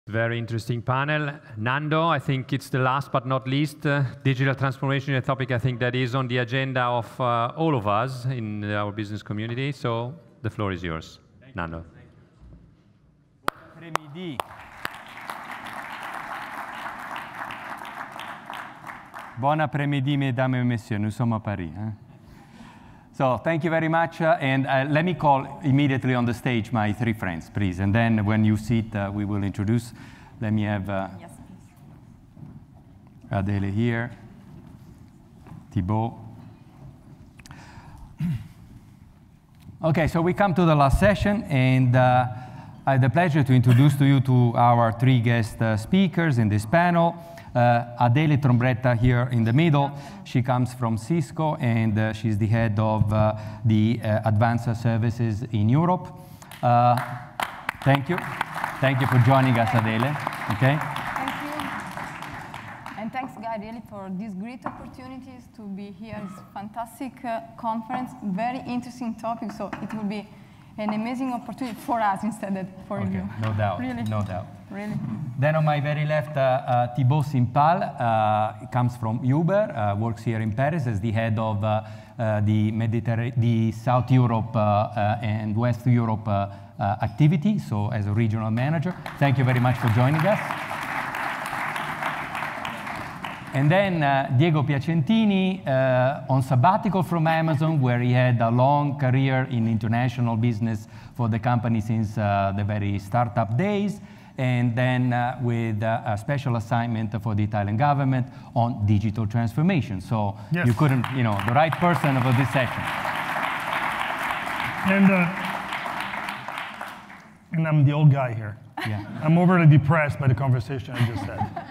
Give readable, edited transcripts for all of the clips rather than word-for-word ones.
Very interesting panel. Nando, I think it's the last but not least, digital transformation, a topic I think that is on the agenda of all of us in our business community. So the floor is yours, Nando. Bon après-midi, mesdames et messieurs. Nous sommes à Paris. Hein? So thank you very much. And let me call immediately on the stage my three friends, please. And then when you sit, we will introduce. Let me have yes, Adele here, Thibaud. OK, so we come to the last session. And I have the pleasure to introduce to you to our three guest speakers in this panel. Adele Trombetta here in the middle. She comes from Cisco, and she's the head of the Advanced Services in Europe. Thank you. Thank you for joining us, Adele. Okay. Thank you. And thanks, Guy, really, for these great opportunities to be here. It's a fantastic conference, very interesting topic, so it will be an amazing opportunity for us instead of for you. No doubt. Really. No doubt. Really. Then on my very left, Thibaud Simphal comes from Uber, works here in Paris as the head of the South Europe and West Europe activity, so as a regional manager. Thank you very much for joining us. And then Diego Piacentini on sabbatical from Amazon, where he had a long career in international business for the company since the very startup days. And then with a special assignment for the Italian government on digital transformation. So yes, you couldn't, the right person for this session. And I'm the old guy here. Yeah. I'm overly depressed by the conversation I just had.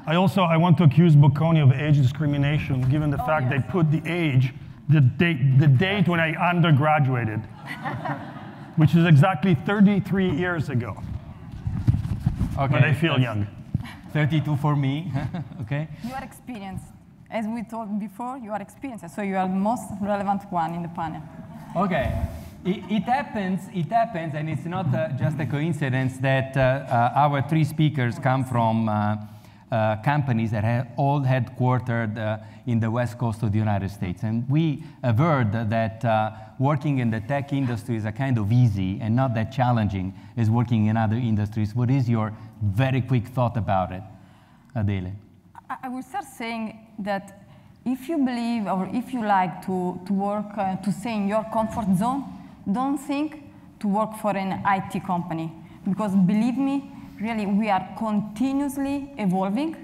I want to accuse Bocconi of age discrimination, given the fact they put the age, the date when I undergraduated, which is exactly 33 years ago. Okay, but I feel young. 32 for me. Okay. You are experienced. As we talked before, you are experienced, so you are the most relevant one in the panel. Okay. It happens, and it's not just a coincidence that our three speakers come from companies that are all headquartered in the West Coast of the United States. And we have heard that working in the tech industry is a kind of easy and not that challenging as working in other industries. What is your very quick thought about it, Adele? I will start saying that if you believe or if you like to work, to stay in your comfort zone, don't think to work for an IT company. Because believe me, really, we are continuously evolving.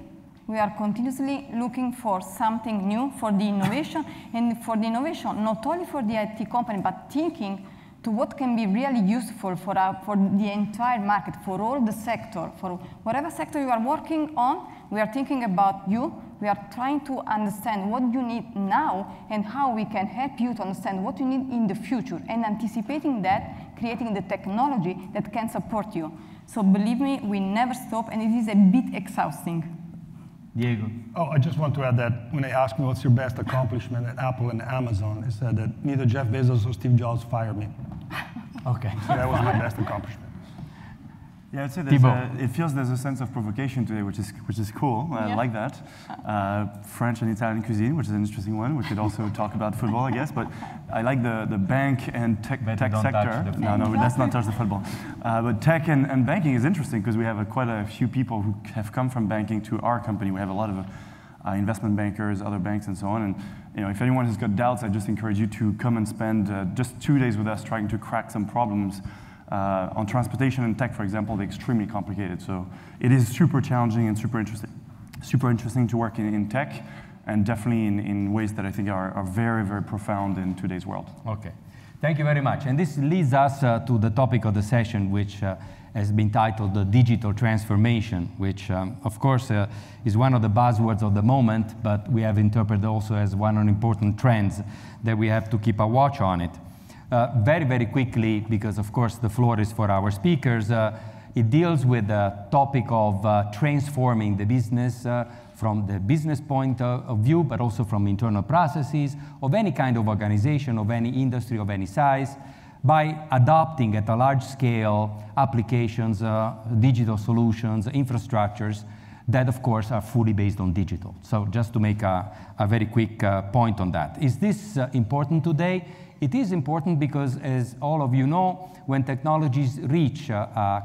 We are continuously looking for something new for the innovation, and for the innovation, not only for the IT company, but thinking to what can be really useful for the entire market, for all the sector, for whatever sector you are working on. We are thinking about you. We are trying to understand what you need now and how we can help you to understand what you need in the future, and anticipating that, creating the technology that can support you. So believe me, we never stop, and it is a bit exhausting. Diego. Oh, I just want to add that when they asked me what's your best accomplishment at Apple and Amazon, I said that neither Jeff Bezos or Steve Jobs fired me. Okay. So that was my best accomplishment. Yeah, I'd say it feels there's a sense of provocation today, which is cool. I like that. French and Italian cuisine, which is an interesting one. We could also talk about football, I guess. But I like the bank and tech sector. No, let's not touch the football. But tech and banking is interesting because we have quite a few people who have come from banking to our company. We have a lot of investment bankers, other banks, and so on. And if anyone has got doubts, I just encourage you to come and spend just 2 days with us trying to crack some problems. On transportation and tech, for example, they're extremely complicated. So it is super challenging and super interesting to work in tech, and definitely in ways that I think are very, very profound in today's world. Okay. Thank you very much. And this leads us to the topic of the session, which has been titled the digital transformation, which, of course, is one of the buzzwords of the moment, but we have interpreted also as one of the important trends that we have to keep a watch on it. Very, very quickly, because of course the floor is for our speakers, it deals with the topic of transforming the business from the business point of view, but also from internal processes of any kind of organization, of any industry, of any size. by adopting at a large scale applications, digital solutions, infrastructures that, of course, are fully based on digital. So just to make a very quick point on that. Is this important today? It is important because, as all of you know, when technologies reach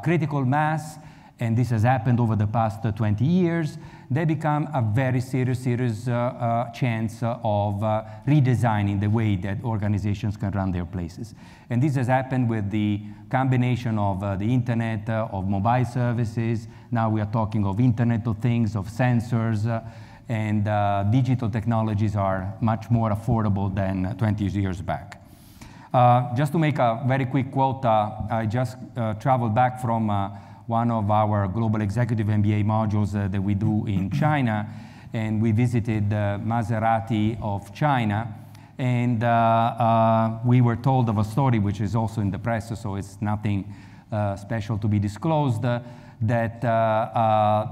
critical mass, and this has happened over the past 20 years, they become a very serious chance of redesigning the way that organizations can run their places. And this has happened with the combination of the internet, of mobile services. Now we are talking of Internet of Things, of sensors, and digital technologies are much more affordable than 20 years back. Just to make a very quick quote, I just traveled back from one of our global executive MBA modules that we do in China, and we visited Maserati of China, and we were told of a story which is also in the press, so it's nothing special to be disclosed, that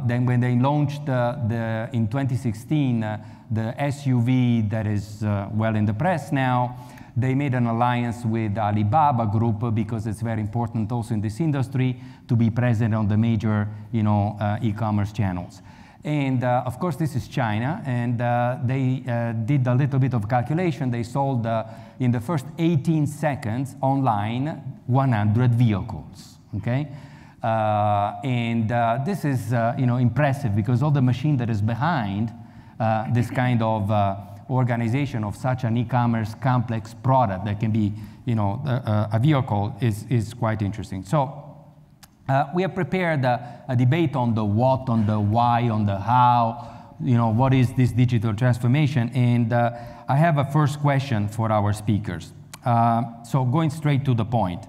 then when they launched in 2016 the SUV that is well in the press now, they made an alliance with Alibaba Group because it's very important also in this industry to be present on the major, e-commerce channels. And of course, this is China, and they did a little bit of calculation. They sold in the first 18 seconds online 100 vehicles. Okay, and this is impressive because all the machine that is behind this kind of organization of such an e-commerce complex product that can be, a vehicle is quite interesting. So we have prepared a debate on the what, on the why, on the how, what is this digital transformation? And I have a first question for our speakers. So going straight to the point.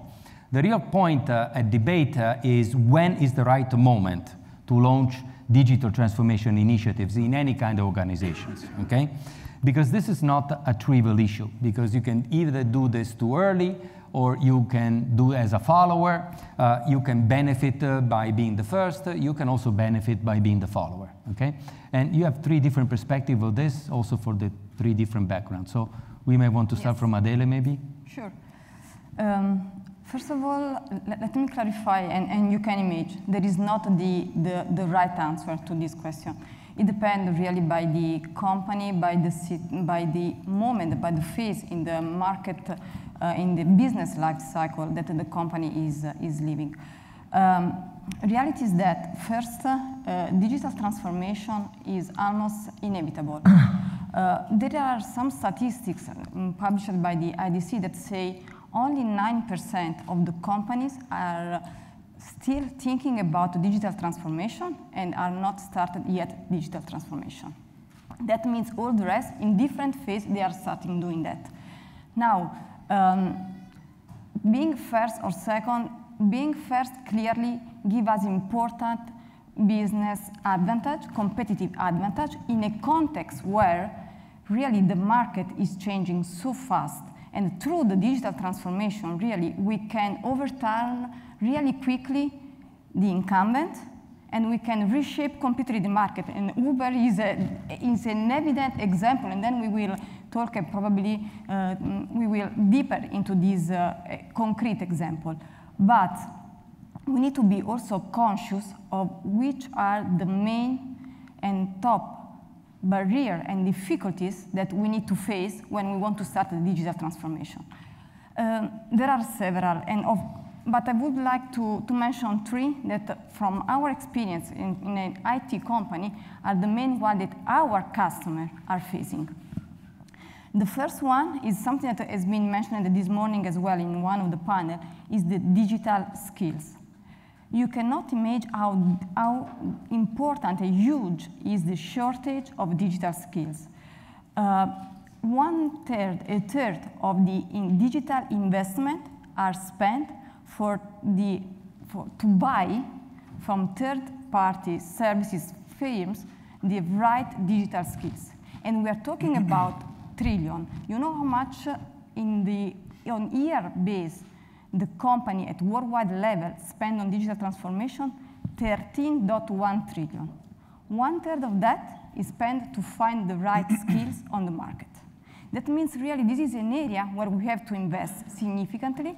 The real point at debate is when is the right moment to launch digital transformation initiatives in any kind of organizations, okay? Because this is not a trivial issue, because you can either do this too early or you can do as a follower. You can benefit by being the first. You can also benefit by being the follower, okay? And you have three different perspectives of this, also for the three different backgrounds. So we may want to start from Adele, maybe? Sure. First of all, let me clarify, and you can imagine, there is not the right answer to this question. It depends really by the company, by the moment, by the phase in the market, in the business life cycle that the company is living. Reality is that first, digital transformation is almost inevitable. There are some statistics published by the IDC that say only 9% of the companies are still thinking about digital transformation and are not started yet digital transformation. That means all the rest, in different phases, they are starting doing that. Now, being first or second, being first clearly gives us important business advantage, competitive advantage, in a context where really the market is changing so fast. And through the digital transformation, really, we can overturn really quickly the incumbent, and we can reshape completely the market. And Uber is an evident example, and then we will talk probably, we will deeper into this concrete example. But we need to be also conscious of which are the main and top barrier and difficulties that we need to face when we want to start the digital transformation. There are several, but I would like to mention three that from our experience in an IT company are the main one that our customers are facing. The first one is something that has been mentioned this morning as well in one of the panels, is the digital skills. You cannot imagine how important and huge is the shortage of digital skills. A third of the digital investment are spent to buy from third-party services firms the right digital skills. And we are talking about trillion. You know how much on year base the company at worldwide level spend on digital transformation? 13.1 trillion. 1/3 of that is spent to find the right skills on the market. That means really this is an area where we have to invest significantly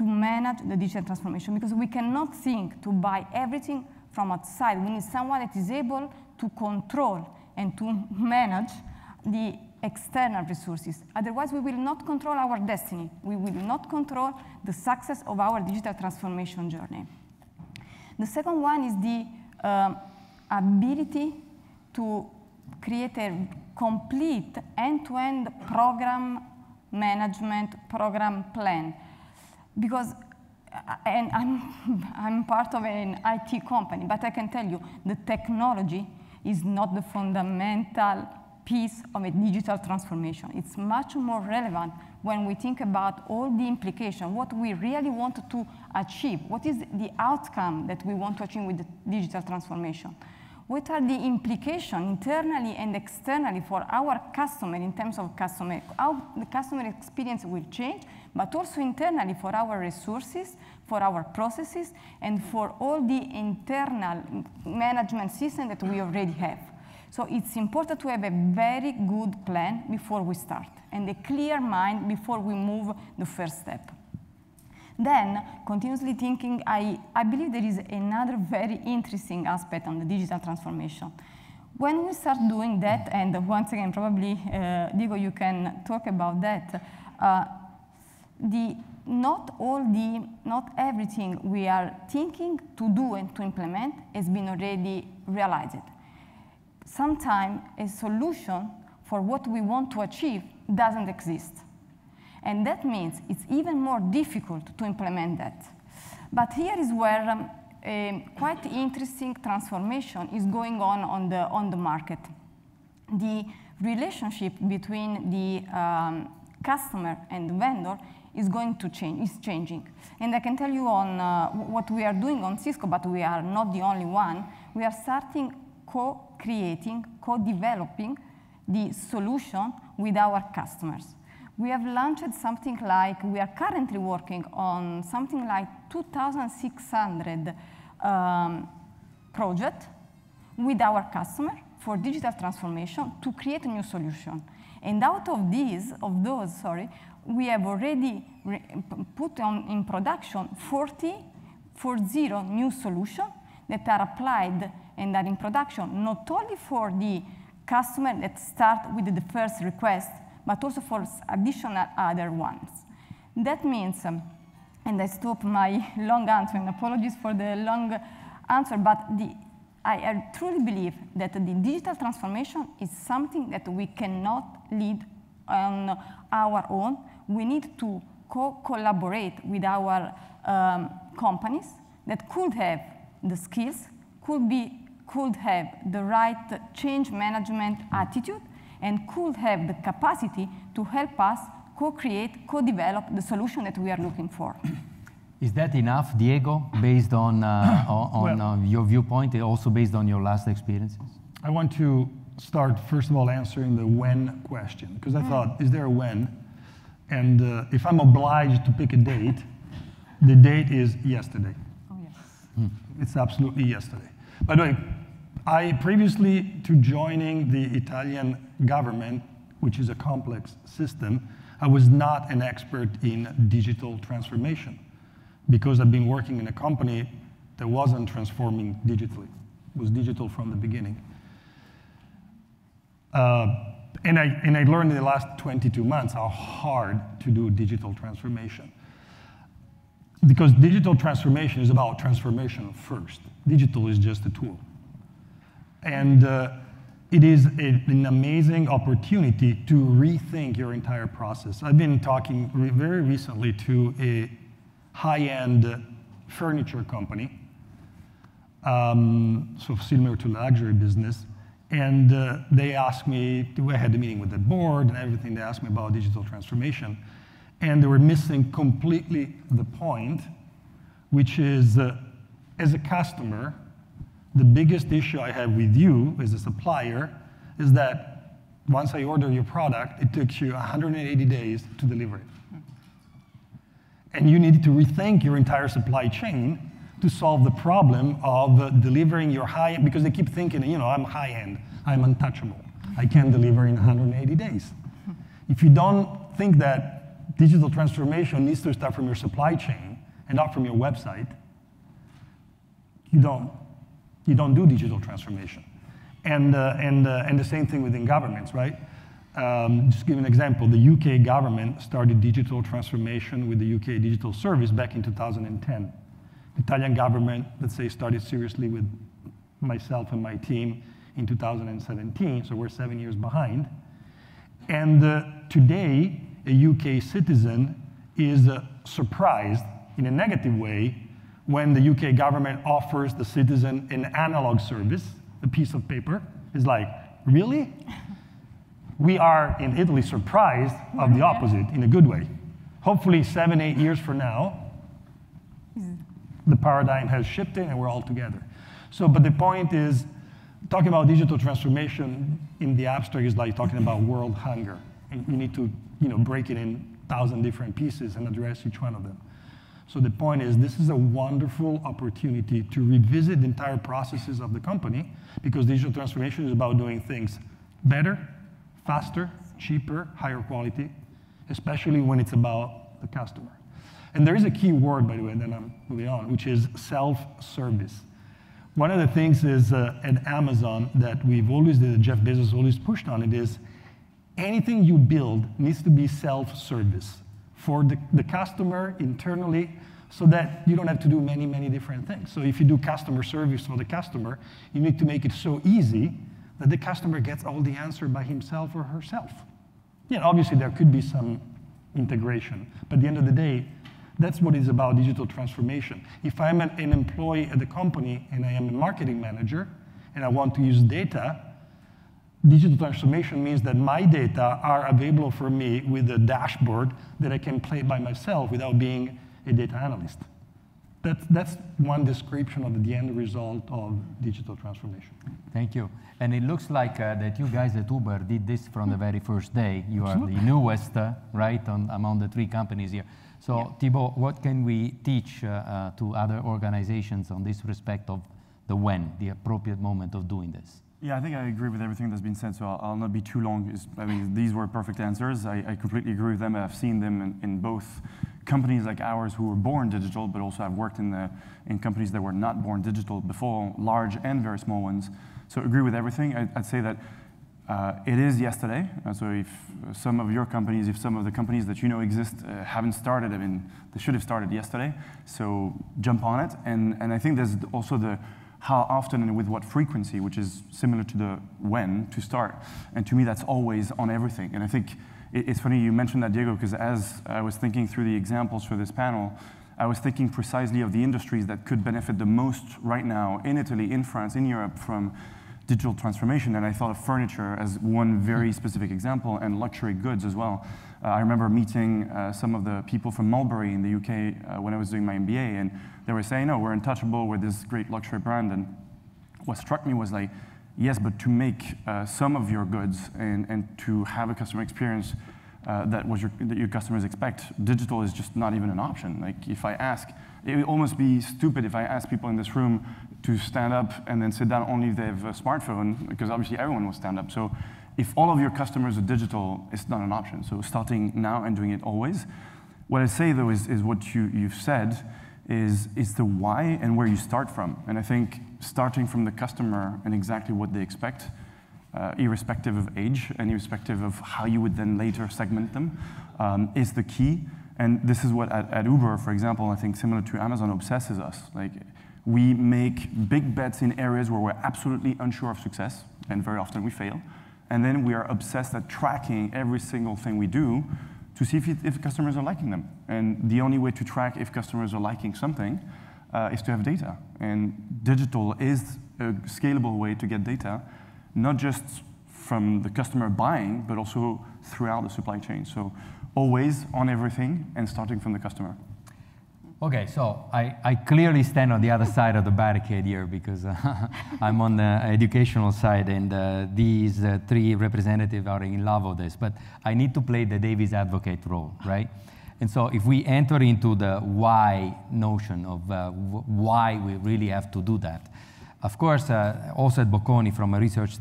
to manage the digital transformation, because we cannot think to buy everything from outside. We need someone that is able to control and to manage the external resources. Otherwise, we will not control our destiny. We will not control the success of our digital transformation journey. The second one is the ability to create a complete end-to-end program management, program plan. Because, and I'm part of an IT company, but I can tell you the technology is not the fundamental piece of a digital transformation. It's much more relevant when we think about all the implications, what we really want to achieve, what is the outcome that we want to achieve with the digital transformation. What are the implications internally and externally for our customer in terms of how the customer experience will change, but also internally for our resources, for our processes, and for all the internal management system that we already have. So it's important to have a very good plan before we start, and a clear mind before we move the first step. Then, continuously thinking, I believe there is another very interesting aspect on the digital transformation. When we start doing that, and once again, probably, Diego, you can talk about that, not everything we are thinking to do and to implement has been already realized. Sometimes a solution for what we want to achieve doesn't exist. And that means it's even more difficult to implement that. But here is where a quite interesting transformation is going on the market. The relationship between the customer and the vendor is going to change, is changing. And I can tell you on what we are doing on Cisco, but we are not the only one. We are starting co-creating, co-developing the solution with our customers. We have launched something like, we are currently working on something like 2,600 projects with our customer for digital transformation to create a new solution. And out of those, we have already put in production 40 new solutions that are applied and are in production, not only for the customer that start with the first request, but also for additional other ones. That means, and I stop my long answer, and apologies for the long answer, but I truly believe that the digital transformation is something that we cannot lead on our own. We need to collaborate with our companies that could have the skills, could have the right change management attitude, and could have the capacity to help us co-create, co-develop the solution that we are looking for. Is that enough, Diego, based on, your viewpoint, and also based on your last experiences? I want to start, first of all, answering the when question, because I thought, is there a when? And if I'm obliged to pick a date, the date is yesterday. Oh, yes. It's absolutely yesterday. By the way, previously to joining the Italian government, which is a complex system, I was not an expert in digital transformation because I've been working in a company that wasn't transforming digitally. It was digital from the beginning. And I learned in the last 22 months how hard to do digital transformation. Because digital transformation is about transformation first. Digital is just a tool. And it is an amazing opportunity to rethink your entire process. I've been talking very recently to a high-end furniture company, so similar to the luxury business, and they asked me, I had a meeting with the board and everything, they asked me about digital transformation, and they were missing completely the point, which is, as a customer, the biggest issue I have with you as a supplier is that once I order your product, it takes you 180 days to deliver it. And you need to rethink your entire supply chain to solve the problem of delivering your high-end, because they keep thinking, I'm high-end, I'm untouchable. I can deliver in 180 days. If you don't think that digital transformation needs to start from your supply chain, and not from your website, you don't do digital transformation. And the same thing within governments, right? Just to give an example, the UK government started digital transformation with the UK Digital Service back in 2010. The Italian government, let's say, started seriously with myself and my team in 2017, so we're 7 years behind. And today, a UK citizen is surprised in a negative way when the UK government offers the citizen an analog service, a piece of paper. It's like, really? We are in Italy surprised of the opposite in a good way. Hopefully 7, 8 years from now, the paradigm has shifted and we're all together. So, but the point is, talking about digital transformation in the abstract is like talking about world hunger. And you need to break it in 1,000 different pieces and address each one of them. So the point is, this is a wonderful opportunity to revisit the entire processes of the company, because digital transformation is about doing things better, faster, cheaper, higher quality, especially when it's about the customer. And there is a key word, by the way, then I'm moving on, which is self-service. One of the things is at Amazon that Jeff Bezos always pushed on it is, anything you build needs to be self-service for the customer internally, so that you don't have to do many, many different things. So if you do customer service for the customer, you need to make it so easy that the customer gets all the answer by himself or herself. Obviously there could be some integration, but at the end of the day, that's what it's about, digital transformation. If I'm an employee at the company and I am a marketing manager and I want to use data, digital transformation means that my data are available for me with a dashboard that I can play by myself without being a data analyst. That's one description of the end result of digital transformation. Thank you. And it looks like that you guys at Uber did this from the very first day. You are the newest, right, among the 3 companies here. So, yeah. Thibaud, what can we teach to other organizations on this respect of the when, the appropriate moment of doing this? Yeah, I think I agree with everything that's been said, so I'll not be too long. I mean, these were perfect answers. I completely agree with them. I've seen them in both companies like ours who were born digital, but also I've worked in companies that were not born digital before, large and very small ones. So agree with everything. I'd say that it is yesterday. So if some of your companies, if some of the companies that you know exist haven't started, I mean, they should have started yesterday. So jump on it. And I think there's also the how often and with what frequency, which is similar to the when to start. And to me, that's always on everything. And I think it's funny you mentioned that, Diego, because as I was thinking through the examples for this panel, I was thinking precisely of the industries that could benefit the most right now in Italy, in France, in Europe from digital transformation. And I thought of furniture as one very specific example, and luxury goods as well. I remember meeting some of the people from Mulberry in the UK when I was doing my MBA, and they were saying, no, we're untouchable, we're this great luxury brand. And what struck me was like, yes, but to make some of your goods and to have a customer experience that your customers expect, digital is just not even an option. Like if I ask, it would almost be stupid if I ask people in this room to stand up and then sit down only if they have a smartphone, because obviously everyone will stand up. So if all of your customers are digital, it's not an option. So starting now and doing it always. What I say though is what you've said is the why and where you start from. And I think starting from the customer and exactly what they expect, irrespective of age and irrespective of how you would then later segment them, is the key. And this is what at Uber, for example, I think similar to Amazon, obsesses us. Like we make big bets in areas where we're absolutely unsure of success, and very often we fail. And then we are obsessed at tracking every single thing we do to see if customers are liking them. And the only way to track if customers are liking something is to have data. And digital is a scalable way to get data, not just from the customer buying, but also throughout the supply chain. So always on everything and starting from the customer. Okay, so I clearly stand on the other side of the barricade here because I'm on the educational side, and these 3 representatives are in love with this. But I need to play the Davis advocate role, right? And so if we enter into the why notion of why we really have to do that, of course, also at Bocconi, from a research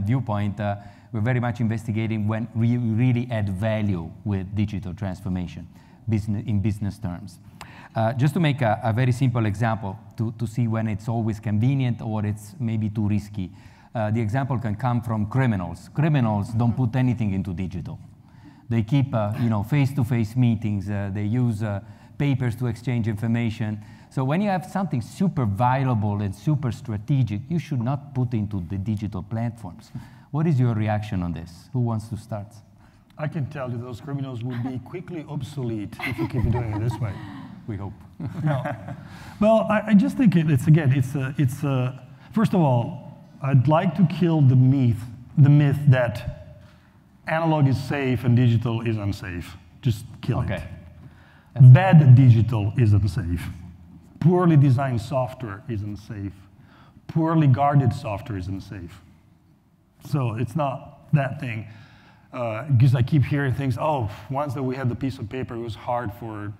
viewpoint, we're very much investigating when we really add value with digital transformation. In business terms. Just to make a very simple example to see when it's always convenient or it's maybe too risky. The example can come from criminals. Criminals don't put anything into digital. They keep face-to-face meetings. They use papers to exchange information. So when you have something super valuable and super strategic, you should not put into the digital platforms. What is your reaction on this? Who wants to start? I can tell you those criminals will be quickly obsolete if you keep doing it this way. We hope. No. Well, I just think first of all, I'd like to kill the myth that analog is safe and digital is unsafe. Just kill it. Bad digital is unsafe. Poorly designed software is unsafe. Poorly guarded software is unsafe. So it's not that thing. Because I keep hearing things, once that we had the piece of paper, it was hard for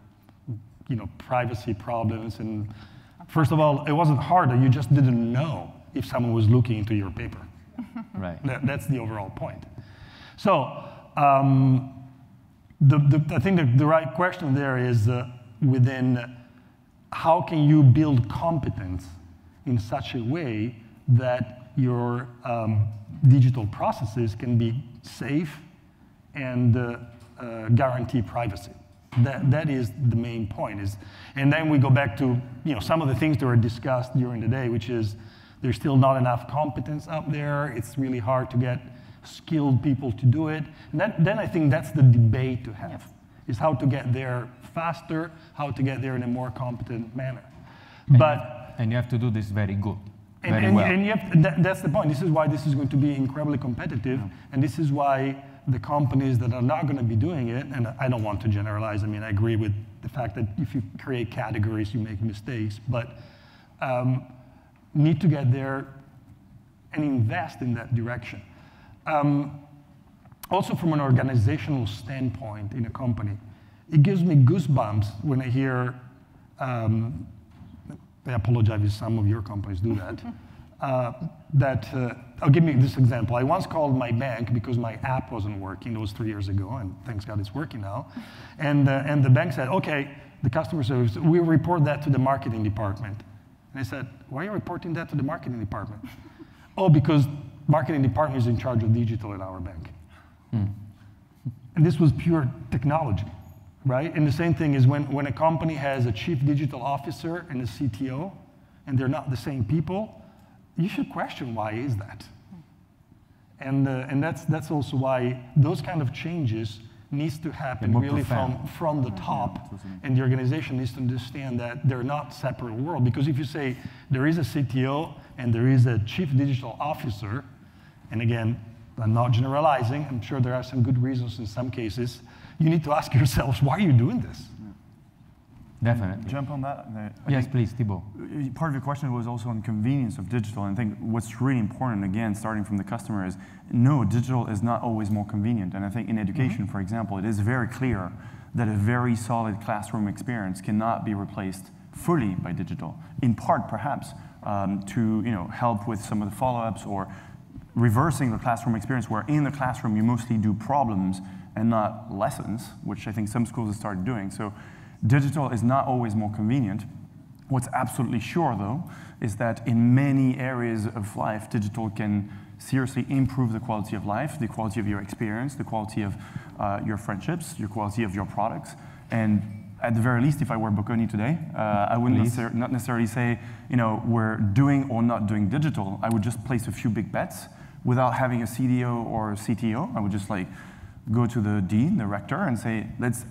privacy problems. And first of all, it wasn't hard, you just didn't know if someone was looking into your paper. Right. That's the overall point. So I think the right question there is within how can you build competence in such a way that your digital processes can be safe and guarantee privacy. That is the main point. And then we go back to some of the things that were discussed during the day, which is there's still not enough competence out there. It's really hard to get skilled people to do it. And then I think that's the debate to have, is how to get there faster, how to get there in a more competent manner. And you have to do this very good. That's the point. This is why this is going to be incredibly competitive, and this is why the companies that are not going to be doing it, and I don't want to generalize, I agree with the fact that if you create categories, you make mistakes, but need to get there and invest in that direction. Also from an organizational standpoint in a company, it gives me goosebumps when I hear, I apologize if some of your companies do that, I'll give you this example. I once called my bank because my app wasn't working. It was 3 years ago, and thanks God it's working now. And the bank said, okay, the customer service, we'll report that to the marketing department. And I said, why are you reporting that to the marketing department? Because marketing department is in charge of digital at our bank. And this was pure technology, right? And the same thing is when a company has a chief digital officer and a CTO, and they're not the same people, you should question why is that. And that's also why those kind of changes needs to happen really from the top, and the organization needs to understand that they're not separate worlds. Because if you say there is a CTO and there is a chief digital officer, and again, I'm not generalizing, I'm sure there are some good reasons in some cases, you need to ask yourselves, why are you doing this? Definitely. Jump on that? Yes, please, Thibaud. Part of your question was also on convenience of digital, and I think what's really important, again, starting from the customer is, no, digital is not always more convenient. And I think in education, for example, it is very clear that a very solid classroom experience cannot be replaced fully by digital. In part, perhaps, to help with some of the follow-ups or reversing the classroom experience, where in the classroom you mostly do problems and not lessons, which I think some schools have started doing. So digital is not always more convenient. What's absolutely sure, though, is that in many areas of life, digital can seriously improve the quality of life, the quality of your experience, the quality of your friendships, your quality of your products. And at the very least, if I were Bocconi today, I wouldn't not necessarily say, we're doing or not doing digital. I would just place a few big bets without having a CDO or a CTO. I would just go to the dean, the rector, and say,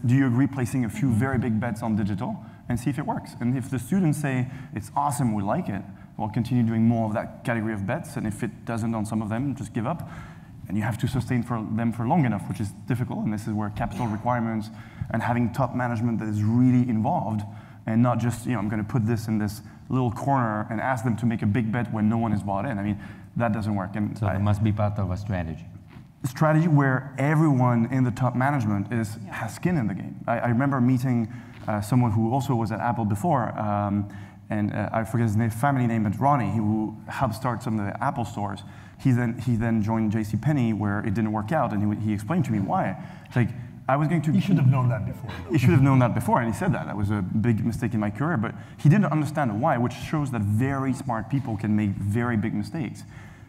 do you agree placing a few very big bets on digital and see if it works? And if the students say, it's awesome, we like it, we'll continue doing more of that category of bets, and if it doesn't on some of them, just give up. And you have to sustain them for long enough, which is difficult, and this is where capital requirements and having top management that is really involved, and not just, I'm going to put this in this little corner and ask them to make a big bet when no one is bought in. That doesn't work. And so it must be part of a strategy. Strategy where everyone in the top management has skin in the game. I remember meeting someone who also was at Apple before, and I forget his family name, but Ronnie, who helped start some of the Apple stores. He then joined JCPenney where it didn't work out, and he explained to me why. It's like, I was going to... He should have known that before. He should have known that before, and he said that. That was a big mistake in my career, but he didn't understand why, which shows that very smart people can make very big mistakes.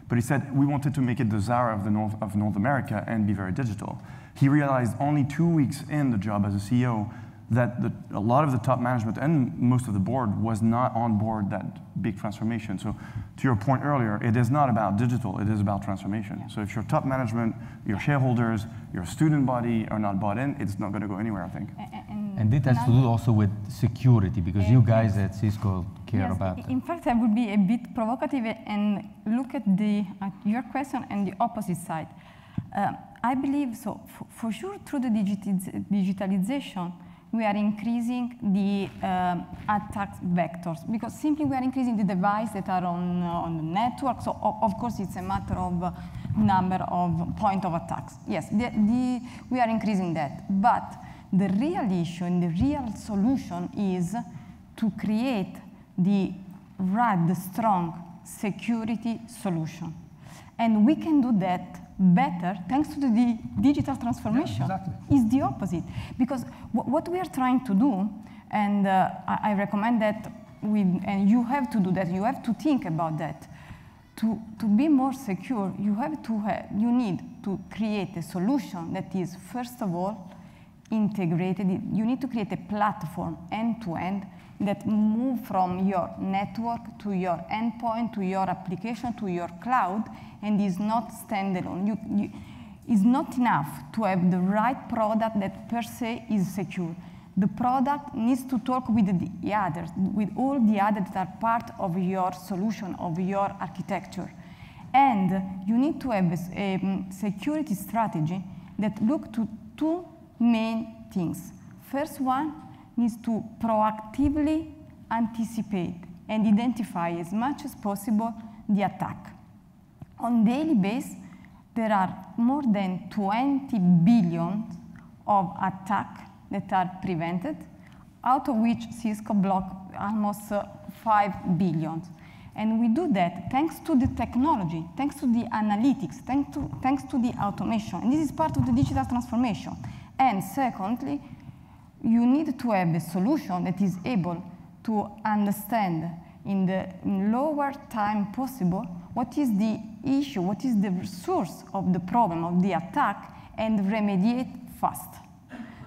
But he said, we wanted to make it the Zara of North America and be very digital. He realized only 2 weeks in the job as a CEO that a lot of the top management and most of the board was not on board that big transformation. So to your point earlier, it is not about digital, it is about transformation. So if your top management, your shareholders, your student body are not bought in, it's not going to go anywhere, I think. And it has to do also with security, because you guys at Cisco care about it. In fact, I would be a bit provocative and look at your question and the opposite side. I believe, so for sure, through the digitalization, we are increasing the attack vectors, because simply we are increasing the devices that are on the network. So of course it's a matter of number of point of attacks. Yes, we are increasing that. But the real issue and the real solution is to create the strong security solution. And we can do that better thanks to the digital transformation. Yeah, exactly. Is the opposite. Because what we are trying to do, and I recommend that, and you have to do that, you have to think about that. To be more secure, you need to create a solution that is, first of all, integrated. You need to create a platform end-to-end that move from your network to your endpoint, to your application, to your cloud, and is not standalone. It's not enough to have the right product that per se is secure. The product needs to talk with the others, with all the others that are part of your solution, of your architecture. And you need to have a security strategy that look to two main things. First one needs to proactively anticipate and identify as much as possible the attack. On daily basis, there are more than 20 billion of attacks that are prevented, out of which Cisco blocked almost 5 billion. And we do that thanks to the technology, thanks to the analytics, thanks to the automation. And this is part of the digital transformation. And secondly, you need to have a solution that is able to understand in the lower time possible what is the issue, what is the source of the problem, of the attack, and remediate fast.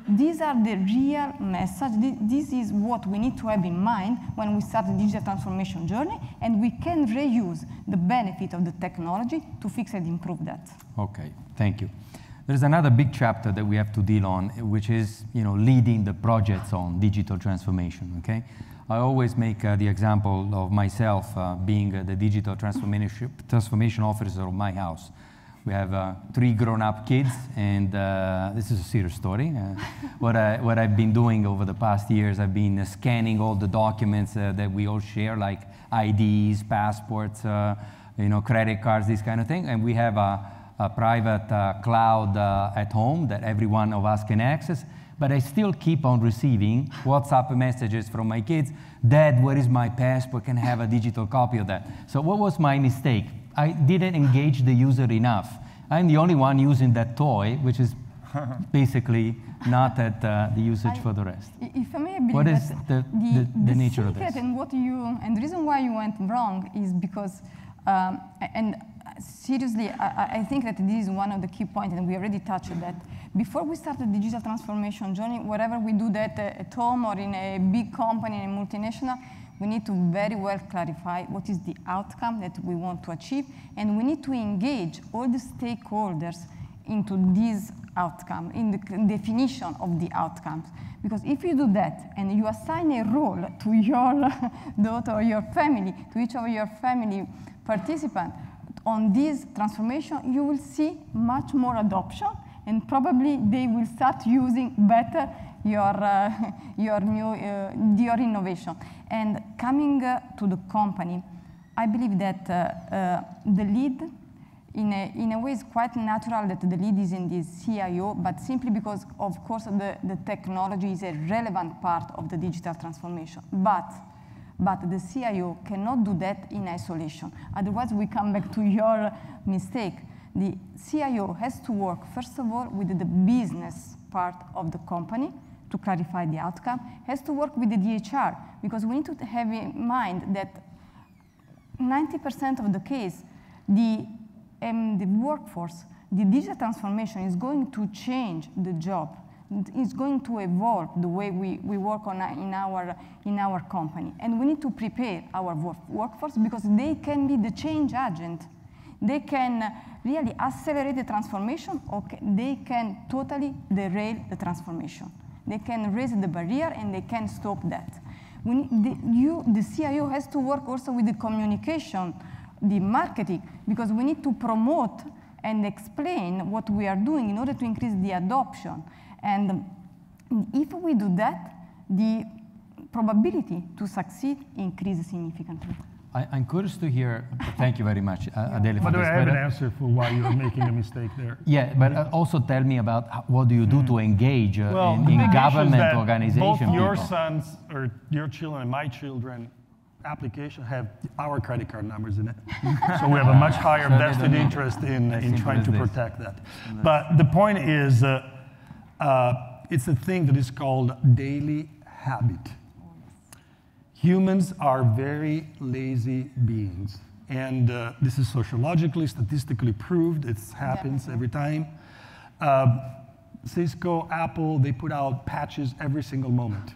These are the real message. This is what we need to have in mind when we start the digital transformation journey, and we can reuse the benefit of the technology to fix and improve that. Okay, thank you. There's another big chapter that we have to deal on, which is leading the projects on digital transformation, okay? I always make the example of myself being the digital transformation officer of my house. We have 3 grown-up kids, and this is a serious story. What I've been doing over the past years, I've been scanning all the documents that we all share, like IDs, passports, credit cards, this kind of thing. And we have a private cloud at home that every one of us can access. But I still keep on receiving WhatsApp messages from my kids. Dad, where is my passport? Can I have a digital copy of that? So what was my mistake? I didn't engage the user enough. I'm the only one using that toy, which is basically not at the usage for the rest. If I may, I believe what is the nature of this? And the reason why you went wrong is because, and seriously, I think that this is one of the key points, and we already touched on that. Before we start the digital transformation journey, wherever we do that at home or in a big company, in a multinational, we need to very well clarify what is the outcome that we want to achieve, and we need to engage all the stakeholders into this outcome, in the definition of the outcomes. Because if you do that, and you assign a role to your daughter or your family, to each of your family participants, on this transformation, you will see much more adoption, and probably they will start using better your innovation. And coming to the company, I believe that the lead, in a way, is quite natural that the lead is in the CIO, but simply because, of course, the technology is a relevant part of the digital transformation. But the CIO cannot do that in isolation. Otherwise, we come back to your mistake. the CIO has to work, first of all, with the business part of the company to clarify the outcome, has to work with the DHR, because we need to have in mind that 90% of the case, the workforce, the digital transformation is going to change the job. It's going to evolve the way we work in our company. And we need to prepare our workforce because they can be the change agent. They can really accelerate the transformation, or they can totally derail the transformation. They can raise the barrier and they can stop that. The CIO has to work also with the communication, the marketing, because we need to promote and explain what we are doing in order to increase the adoption. And if we do that, the probability to succeed increases significantly. I'm curious to hear, thank you very much, Adele. By the way, I have an answer for why you're making a mistake there. Yeah, but also tell me about what do you do to engage in government organization both your people. sons or your children and my children application have our credit card numbers in it. So we have a much higher vested interest in trying to protect that. But the point is, it's a thing that is called daily habit. Humans are very lazy beings. And this is sociologically, statistically proved. It happens every time. Cisco, Apple, they put out patches every single moment.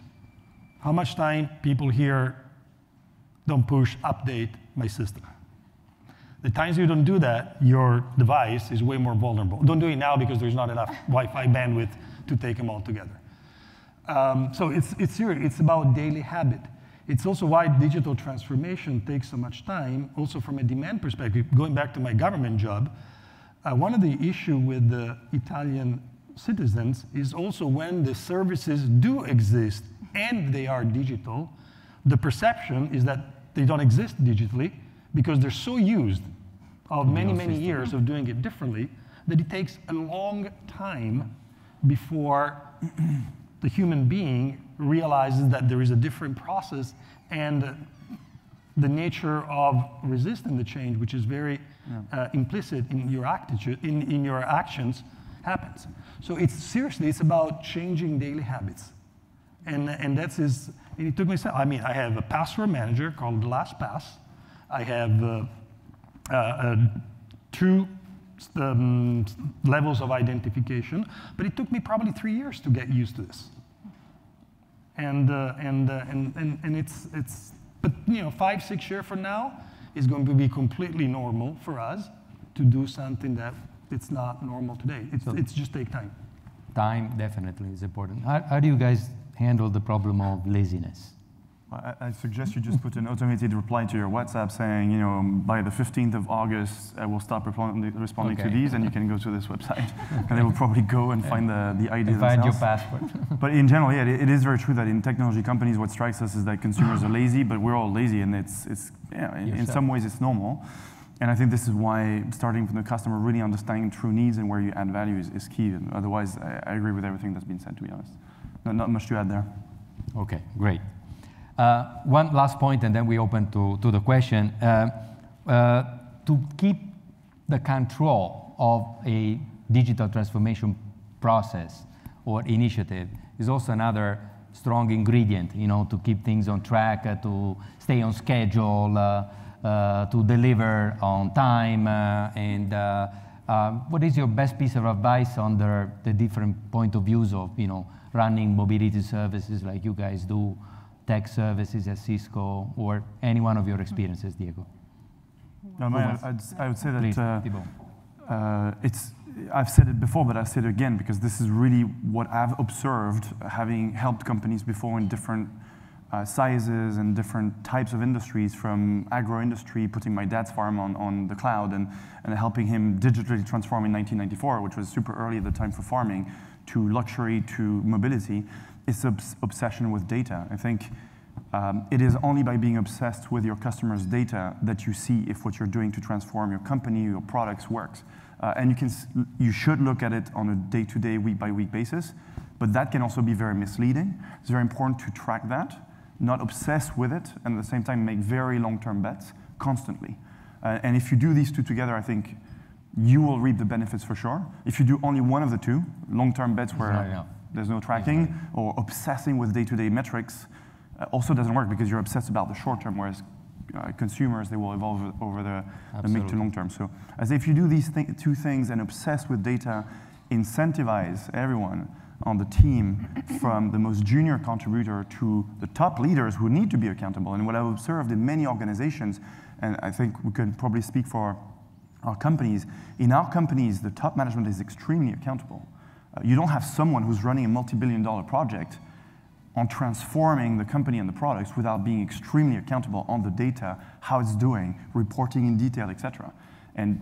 How much time people here don't push, update my system? The times you don't do that, your device is way more vulnerable. Don't do it now because there's not enough Wi-Fi bandwidth to take them all together. So it's serious. It's about daily habit. It's also why digital transformation takes so much time, also from a demand perspective. Going back to my government job, one of the issues with the Italian citizens is also when the services do exist and they are digital, the perception is that they don't exist digitally because they're so used of many, many years of doing it differently that it takes a long time before the human being realizes that there is a different process and the nature of resisting the change, which is very implicit in your attitude, in your actions, happens. So it's about changing daily habits. And that's and it took me, I have a password manager called LastPass. I have 2 levels of identification, but it took me probably 3 years to get used to this. And but 5, 6 years from now, it's going to be completely normal for us to do something that it's not normal today. It's just take time. Time definitely is important. How do you guys handle the problem of laziness? I suggest you just put an automated reply to your WhatsApp saying, by the 15th of August, I will stop responding to these, and you can go to this website. And they will probably go and find the ID themselves. Find your passport. But in general, yeah, it is very true that in technology companies, what strikes us is that consumers are lazy, but we're all lazy, and in some ways it's normal. And I think this is why starting from the customer, really understanding true needs and where you add value is key. And otherwise, I agree with everything that's been said, to be honest. Not much to add there. Okay, great. One last point, and then we open to the question. To keep the control of a digital transformation process or initiative is also another strong ingredient, to keep things on track, to stay on schedule, to deliver on time. What is your best piece of advice on the different point of views of, running mobility services like you guys do, tech services at Cisco, or any one of your experiences, Diego? No, I would say that Please, I've said it before, but I'll say it again, because this is really what I've observed, having helped companies before in different sizes and different types of industries, from agro-industry, putting my dad's farm on the cloud, and helping him digitally transform in 1994, which was super early at the time for farming, to luxury, to mobility. It's obsession with data. I think it is only by being obsessed with your customers' data that you see if what you're doing to transform your company, your products works. And you should look at it on a day-to-day, week-by-week basis, but that can also be very misleading. It's very important to track that, not obsess with it, and at the same time make very long-term bets constantly. And if you do these two together, I think you will reap the benefits for sure. If you do only one of the two, long-term bets where there's no tracking, or obsessing with day-to-day metrics, also doesn't work because you're obsessed about the short term, whereas consumers, they will evolve over the mid to long term. So as if you do these two things and obsess with data, incentivize everyone on the team from the most junior contributor to the top leaders who need to be accountable. And what I've observed in many organizations, and I think we can probably speak for our companies, in our companies, the top management is extremely accountable. You don't have someone who's running a multi-billion-dollar project on transforming the company and the products without being extremely accountable on the data, how it's doing, reporting in detail, et cetera. And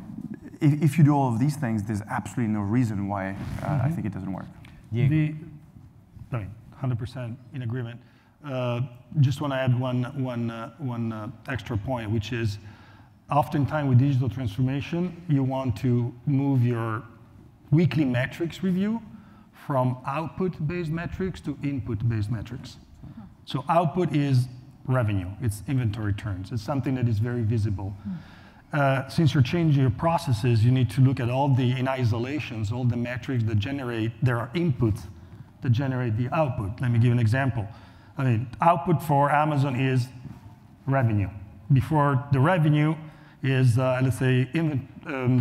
if you do all of these things, there's absolutely no reason why I think it doesn't work. 100% in agreement. Just want to add one extra point, which is oftentimes with digital transformation, you want to move your weekly metrics review from output-based metrics to input-based metrics. So output is revenue, it's inventory turns, it's something that is very visible. Since you're changing your processes, you need to look at all the, in isolations, all the metrics that generate, there are inputs that generate the output. Let me give you an example. I mean, output for Amazon is revenue. Before the revenue is, let's say,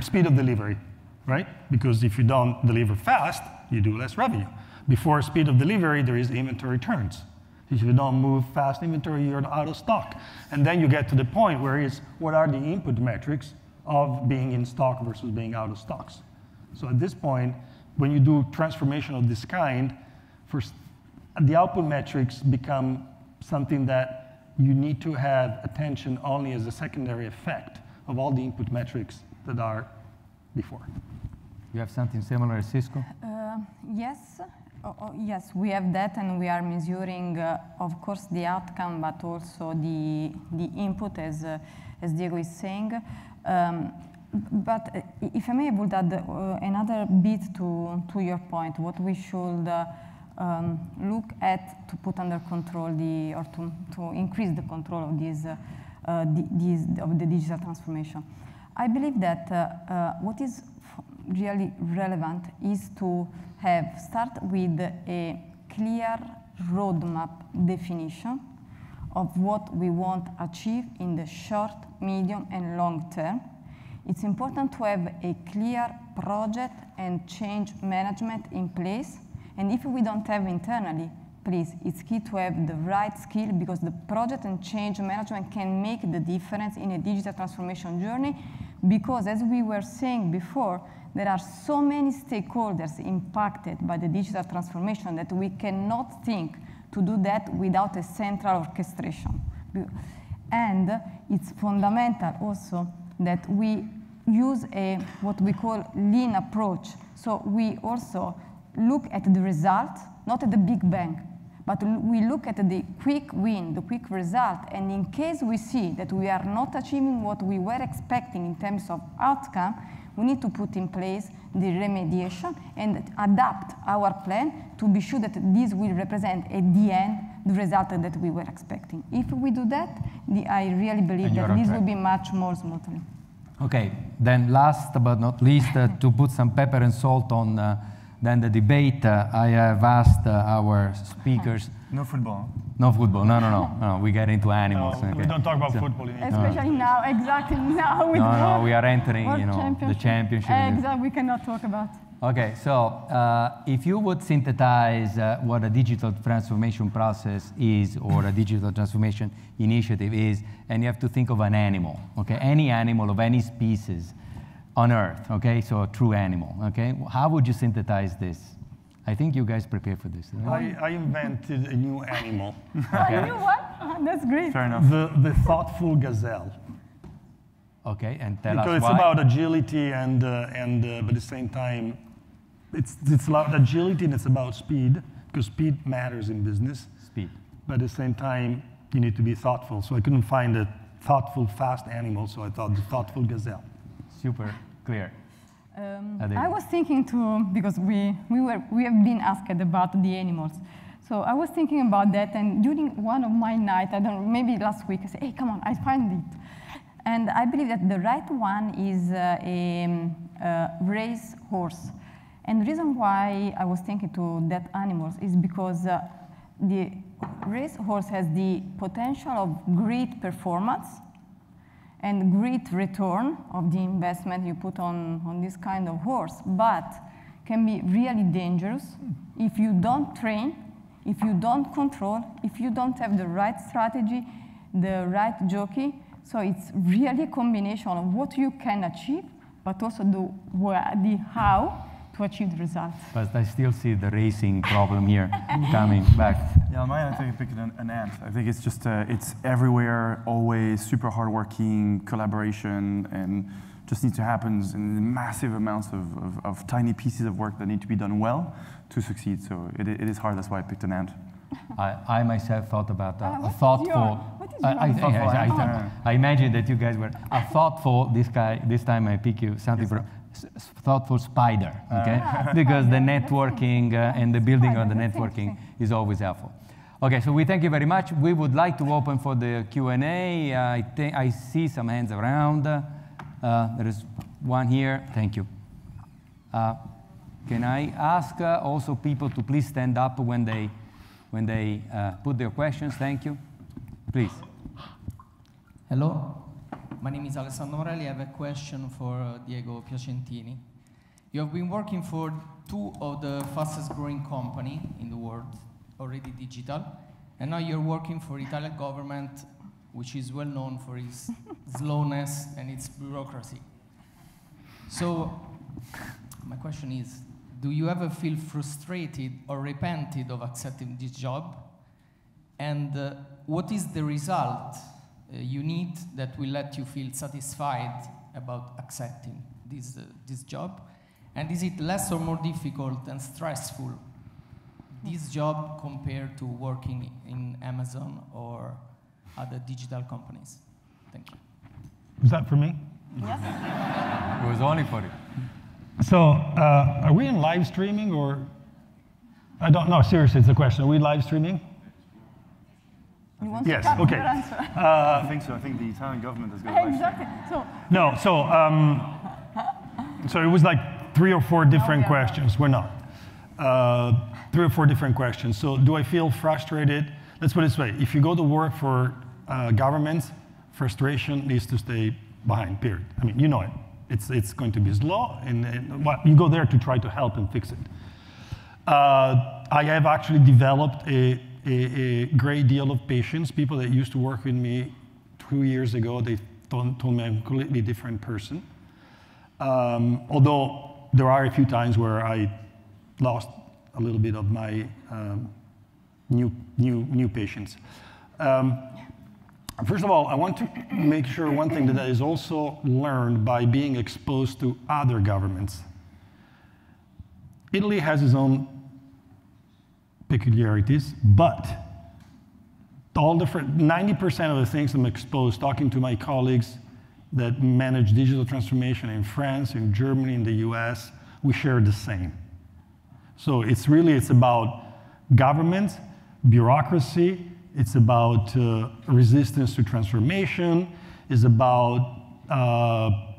speed of delivery, right? Because if you don't deliver fast, you do less revenue. Before speed of delivery, there is inventory turns. If you don't move fast inventory, you're out of stock. And then you get to the point where is, what are the input metrics of being in stock versus being out of stocks? So at this point, when you do transformation of this kind, the output metrics become something that you need to have attention only as a secondary effect of all the input metrics that are before. You have something similar at Cisco? Yes. Yes, we have that, and we are measuring, of course, the outcome, but also the input, as Diego is saying. But if I may add another bit to your point, what we should look at to put under control or to increase the control of of the digital transformation. I believe that what is really relevant is to start with a clear roadmap definition of what we want to achieve in the short, medium, and long term. It's important to have a clear project and change management in place. And if we don't have internally, please, it's key to have the right skill, because the project and change management can make the difference in a digital transformation journey. Because as we were saying before, there are so many stakeholders impacted by the digital transformation that we cannot think to do that without a central orchestration. And it's fundamental also that we use what we call lean approach. So we also look at the result, not at the big bang, but we look at the quick win, the quick result, and in case we see that we are not achieving what we were expecting in terms of outcome, we need to put in place the remediation and adapt our plan to be sure that this will represent at the end the result that we were expecting. If we do that, I really believe that this will be much more smoothly. Okay, then last but not least, to put some pepper and salt on then the debate, I have asked our speakers. No football. No football, no, we get into animals. No, okay. We don't talk about football in especially now, exactly now. With no, we are entering, the championship. Exactly, we cannot talk about. Okay, so if you would synthesize what a digital transformation process is, or a digital transformation initiative is, and you have to think of an animal, okay, any animal of any species on Earth, okay, so a true animal, okay, how would you synthesize this? I think you guys prepared for this. Right? I invented a new animal. Okay. A new what? That's great. Fair enough. The thoughtful gazelle. Okay, and tell us why. Because it's about agility and but at the same time, it's about agility and it's about speed, because speed matters in business. Speed. But at the same time, you need to be thoughtful. So I couldn't find a thoughtful, fast animal, so I thought the thoughtful gazelle. Super clear. I was thinking too, because we have been asked about the animals. So I was thinking about that, and during one of my nights, I don't know, maybe last week, I said, hey, come on, I find it. And I believe that the right one is race horse. And the reason why I was thinking to that animals is because the race horse has the potential of great performance and great return of the investment you put on this kind of horse, but can be really dangerous if you don't train, if you don't control, if you don't have the right strategy, the right jockey. So it's really a combination of what you can achieve, but also the how to achieve the result. But I still see the racing problem here coming back. Yeah, mine, I think I picked an ant. I think it's just, it's everywhere, always super hardworking, collaboration, and just needs to happen in massive amounts of tiny pieces of work that need to be done well to succeed. So it is hard, that's why I picked an ant. I myself thought about a thoughtful. I imagine that you guys were a thoughtful. This time I pick you something for thoughtful spider, okay? Because the networking and the building of the networking is always helpful. Okay, so we thank you very much. We would like to open for the Q&A. I see some hands around. There is one here. Thank you. Can I ask also people to please stand up when they put their questions? Thank you. Please. Hello. My name is Alessandro Morelli. I have a question for Diego Piacentini. You have been working for two of the fastest growing companies in the world, already digital, and now you're working for Italian government, which is well known for its slowness and its bureaucracy. So my question is, do you ever feel frustrated or repented of accepting this job? And what is the result you need that will let you feel satisfied about accepting this job? And is it less or more difficult and stressful, this job, compared to working in Amazon or other digital companies? Thank you. Is that for me? Yes. It was only for you. So, are we in live streaming or? I don't know, seriously, it's a question. Are we live streaming? You want Yes, to okay. I think so. I think the Italian government is going to Exactly. So, No, so it was like 3 or 4 different questions. We're not. 3 or 4 different questions. So do I feel frustrated? Let's put it this way. If you go to work for governments, frustration needs to stay behind, period. I mean, you know it. It's going to be slow, and well, you go there to try to help and fix it. I have actually developed a great deal of patience. People that used to work with me 2 years ago, they told me I'm a completely different person. Although there are a few times where I lost a little bit of my new patience. First of all, I want to make sure one thing that is also learned by being exposed to other governments. Italy has its own peculiarities, but all different, 90% of the things I'm exposed, talking to my colleagues that manage digital transformation in France, in Germany, in the US, we share the same. So it's about government, bureaucracy, it's about resistance to transformation, it's about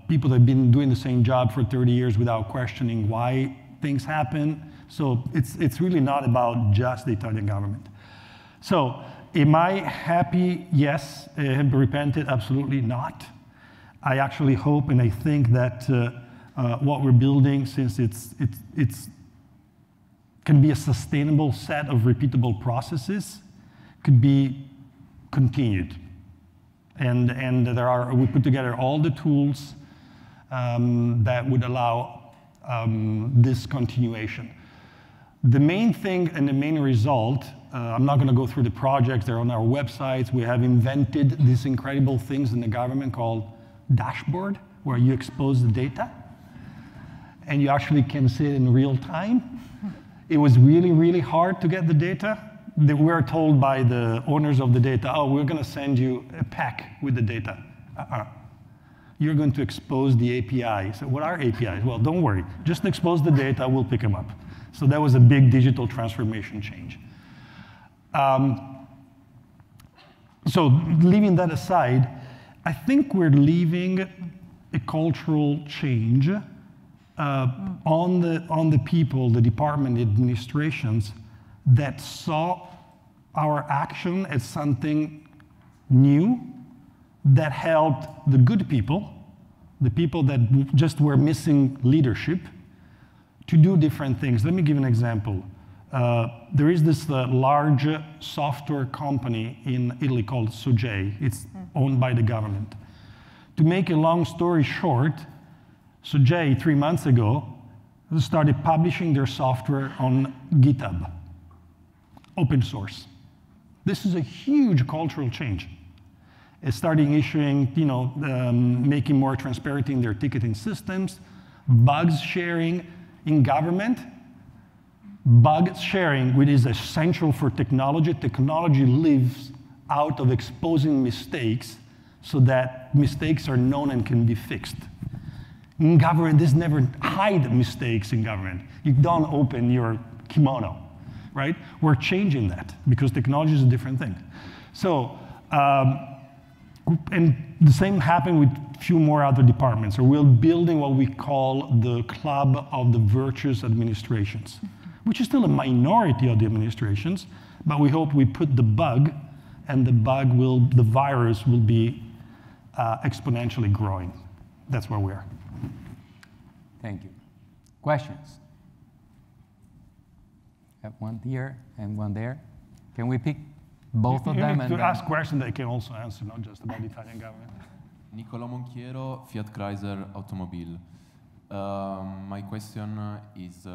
people that have been doing the same job for 30 years without questioning why things happen. So it's really not about just the Italian government. So am I happy? Yes. Have repented? Absolutely not. I actually hope and I think that what we're building, since it's can be a sustainable set of repeatable processes, could be continued. And we put together all the tools that would allow this continuation. The main thing and the main result, I'm not going to go through the projects, they're on our websites. We have invented these incredible things in the government called dashboard, where you expose the data and you actually can see it in real time. It was really, really hard to get the data. We were told by the owners of the data, oh, we're going to send you a pack with the data. You're going to expose the API. So what are APIs? Well, don't worry. Just expose the data, we'll pick them up. So that was a big digital transformation change. So leaving that aside, I think we're leaving a cultural change on the people, the department administrations that saw our action as something new that helped the good people, the people that just were missing leadership, to do different things. Let me give an example. There is this large software company in Italy called Sogei. It's owned by the government. To make a long story short, Sogei, 3 months ago, started publishing their software on GitHub, open source. This is a huge cultural change. It's starting issuing, making more transparent in their ticketing systems, bugs sharing in government. Bug sharing, which is essential for technology. Technology lives out of exposing mistakes so that mistakes are known and can be fixed. In government, there's never hide mistakes in government. You don't open your kimono, right? We're changing that because technology is a different thing. So, and the same happened with a few more other departments. So we're building what we call the club of the virtuous administrations, which is still a minority of the administrations, but we hope we put the bug, and the virus will be exponentially growing. That's where we are. Thank you. Questions? Have one here and one there. Can we pick both of them? If you ask questions, they can also answer, not just about the Italian government. Nicola Monchiero, Fiat Chrysler Automobile. My question is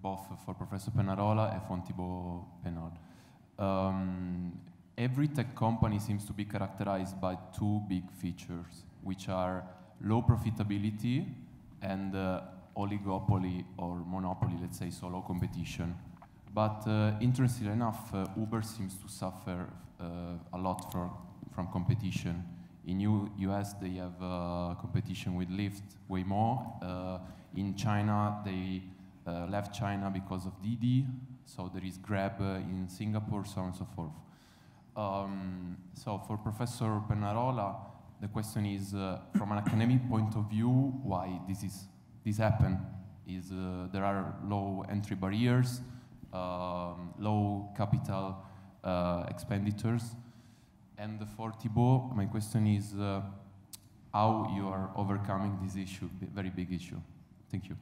both for Professor Pennarola and for Thibaud Simphal. Every tech company seems to be characterized by two big features, which are low profitability and oligopoly or monopoly, let's say, so low competition. But interestingly enough, Uber seems to suffer a lot from competition. In US, they have competition with Lyft way more. In China, they left China because of Didi, so there is Grab in Singapore, so on and so forth. So for Professor Pennarola, the question is, from an academic point of view, why this happened? Is there are low entry barriers, low capital expenditures? And for Thibaud, my question is how you are overcoming this issue, very big issue. Thank you.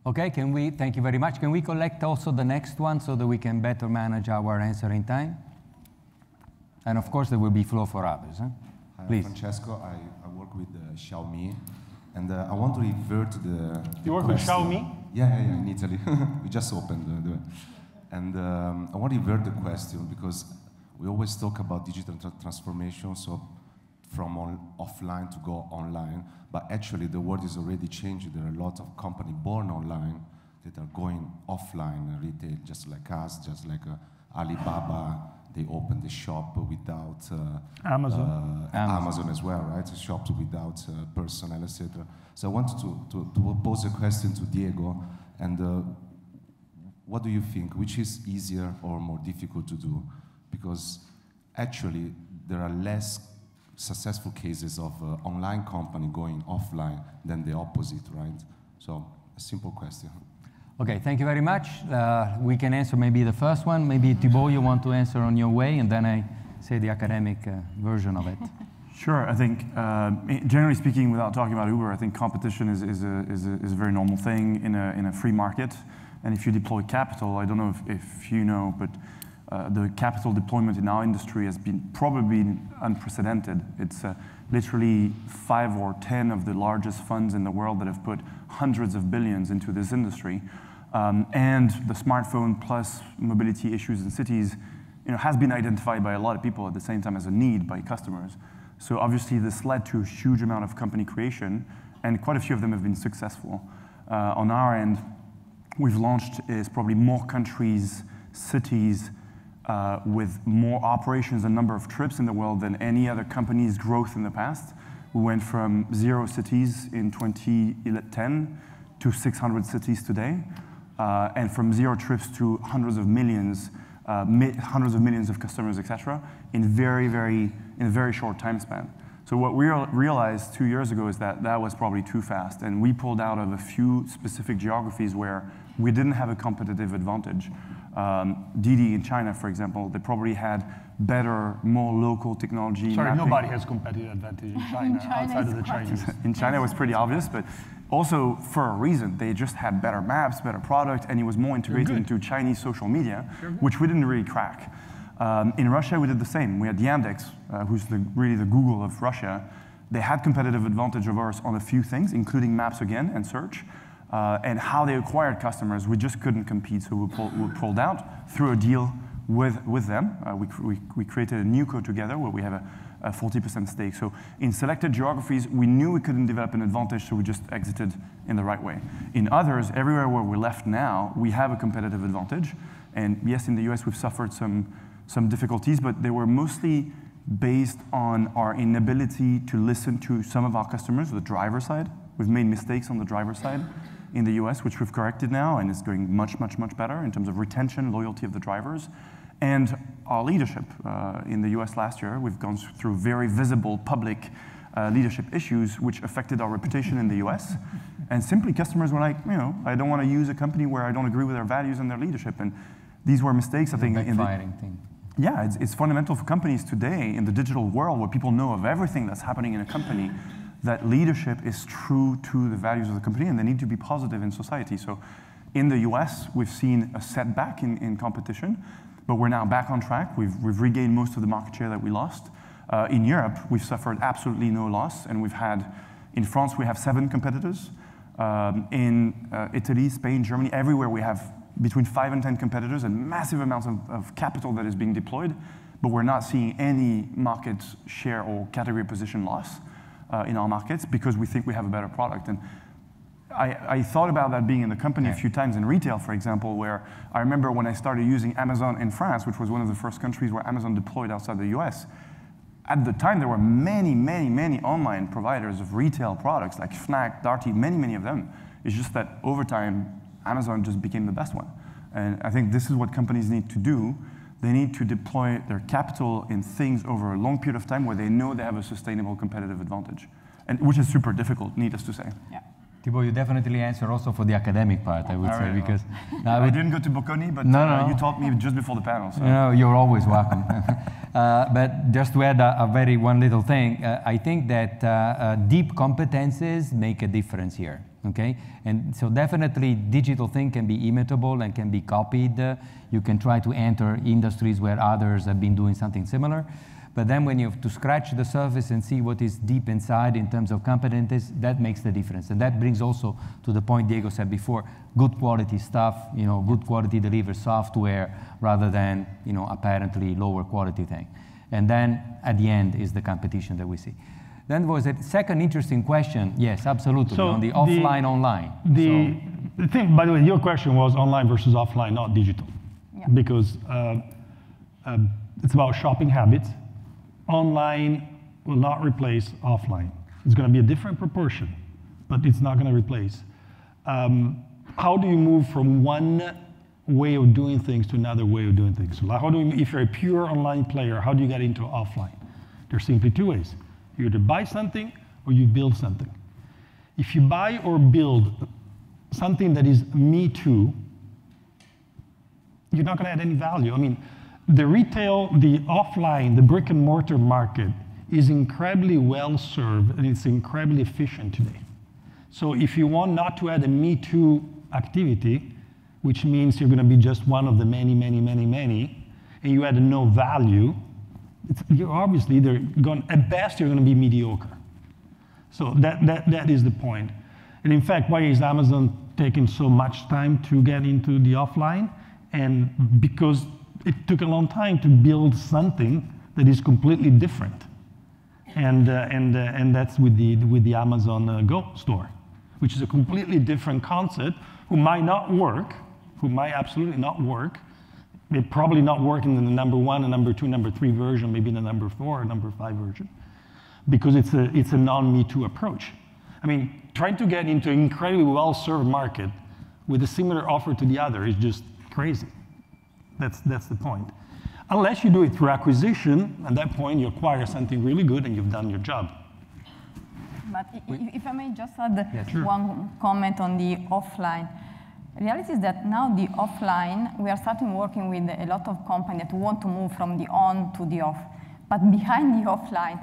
Okay, thank you very much. Can we collect also the next one so that we can better manage our answering time? And of course, there will be floor for others. Huh? Please. Francesco, I work with Xiaomi, and I want to revert to the You work question. with Xiaomi? Yeah, in Italy. We just opened and I want to revert the question because we always talk about digital transformation, so from offline to go online, but actually the world is already changing. There are a lot of companies born online that are going offline retail, just like us, just like Alibaba. They open the shop without Amazon as well, right? Shops without personnel, etc. So I wanted to pose a question to Diego, and what do you think? Which is easier or more difficult to do? Because actually there are less successful cases of online company going offline than the opposite, right? So a simple question. Okay, thank you very much. We can answer maybe the first one. Maybe Thibaud, you want to answer on your way, and then I say the academic version of it. Sure, I think generally speaking, without talking about Uber, I think competition is a very normal thing in a free market. And if you deploy capital, I don't know if you know, but the capital deployment in our industry has been probably unprecedented. It's literally 5 or 10 of the largest funds in the world that have put hundreds of billions into this industry. And the smartphone plus mobility issues in cities has been identified by a lot of people at the same time as a need by customers. So obviously this led to a huge amount of company creation, and quite a few of them have been successful. On our end, we've launched is probably more countries, cities, with more operations and number of trips in the world than any other company's growth in the past. We went from 0 cities in 2010 to 600 cities today, and from 0 trips to hundreds of millions of customers, etc., in a very short time span. So what we realized 2 years ago is that that was probably too fast, and we pulled out of a few specific geographies where we didn't have a competitive advantage. Didi in China, for example, they probably had better, more local technology. Sorry, mapping. nobody has competitive advantage in China outside of the Chinese. In China, it was pretty obvious, but also for a reason. They just had better maps, better product, and it was more integrated into Chinese social media, which we didn't really crack. In Russia, we did the same. We had Yandex, who's really the Google of Russia. They had competitive advantage over us on a few things, including maps again and search. And how they acquired customers, we just couldn't compete, so we pulled out through a deal with them. We created a new co together where we have a 40% stake. So in selected geographies, we knew we couldn't develop an advantage, so we just exited in the right way. In others, everywhere where we're left now, we have a competitive advantage. And yes, in the US, we've suffered some difficulties, but they were mostly based on our inability to listen to some of our customers, the driver side. We've made mistakes on the driver side in the US, which we've corrected now, and it's going much, much, much better in terms of retention, loyalty of the drivers. And our leadership in the US last year, we've gone through very visible public leadership issues, which affected our reputation in the US. And simply customers were like, I don't want to use a company where I don't agree with their values and their leadership. And these were mistakes, I think. Yeah, it's fundamental for companies today in the digital world where people know of everything that's happening in a company, that leadership is true to the values of the company and they need to be positive in society. So in the US, we've seen a setback in competition, but we're now back on track. We've regained most of the market share that we lost. In Europe, we've suffered absolutely no loss, and in France, we have 7 competitors. In Italy, Spain, Germany, everywhere we have between 5 and 10 competitors and massive amounts of capital that is being deployed, but we're not seeing any market share or category position loss in our markets because we think we have a better product. And I thought about that being in the company a few times in retail, for example, where I remember when I started using Amazon in France, which was one of the first countries where Amazon deployed outside the US. At the time, there were many, many, many online providers of retail products like Fnac, Darty, many, many of them. It's just that over time, Amazon just became the best one. And I think this is what companies need to do. They need to deploy their capital in things over a long period of time where they know they have a sustainable competitive advantage, and which is super difficult, needless to say. Yeah. Thibaud, you definitely answer also for the academic part, I would say, because... I didn't go to Bocconi, but you taught me just before the panel. So. You're always welcome. But just to add one little thing, I think that deep competences make a difference here, okay? And so definitely digital thing can be imitable and can be copied. You can try to enter industries where others have been doing something similar. But then when you have to scratch the surface and see what is deep inside in terms of competencies, that makes the difference. And that brings also to the point Diego said before, good quality stuff, good quality delivered software rather than, apparently lower quality thing. And then at the end is the competition that we see. Then was a second interesting question. Yes, absolutely, so on the offline, online. The thing, by the way, your question was online versus offline, not digital. Yeah. Because it's about shopping habits. Online will not replace offline. It's going to be a different proportion, but it's not going to replace. How do you move from one way of doing things to another way of doing things? So if you're a pure online player, how do you get into offline? There's simply 2 ways. You either buy something or you build something. If you buy or build something that is me too, you're not going to add any value. I mean, the retail, the offline, the brick and mortar market is incredibly well served and it's incredibly efficient today. So if you want not to add a me too activity, which means you're going to be just one of the many, many, many, many, and you add no value, you're obviously at best you're going to be mediocre. So that is the point. And in fact, why is Amazon taking so much time to get into the offline? And because it took a long time to build something that is completely different. And that's with the Amazon Go store, which is a completely different concept, who might absolutely not work. It probably not work in the number 1 and number 2, number 3 version, maybe in the number 4 or number 5 version, because it's a non-Me Too approach. I mean, trying to get into an incredibly well-served market with a similar offer to the other is just crazy. That's the point. Unless you do it through acquisition, at that point you acquire something really good and you've done your job. But if I may just add Sure. one comment on the offline. Reality is that now the offline, we are starting working with a lot of companies that want to move from the on to the off. But behind the offline,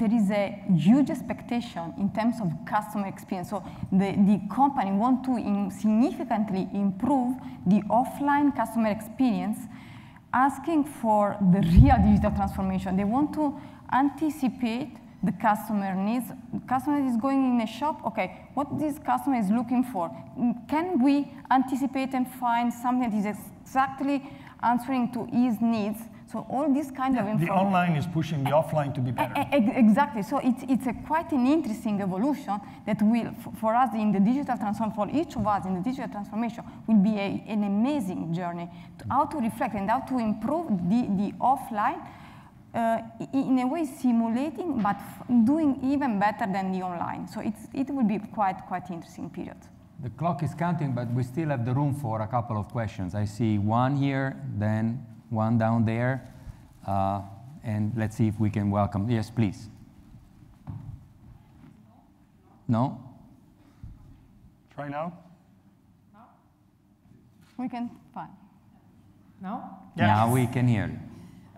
there is a huge expectation in terms of customer experience. So the company want to significantly improve the offline customer experience, asking for the real digital transformation. They want to anticipate the customer needs. The customer is going in a shop, okay, what this customer is looking for? Can we anticipate and find something that is exactly answering to his needs? So all this kind of information. The online is pushing the offline to be better. Exactly, so it's quite an interesting evolution that will, for us in the digital transformation, for each of us in the digital transformation, will be an amazing journey to how to reflect and how to improve the offline, in a way simulating, but doing even better than the online. So it will be quite interesting period. The clock is counting, but we still have the room for a couple of questions. I see one here, then one down there, and let's see if we can welcome. Yes, please. No? Try now. No? We can find. No? Yes. Now we can hear you.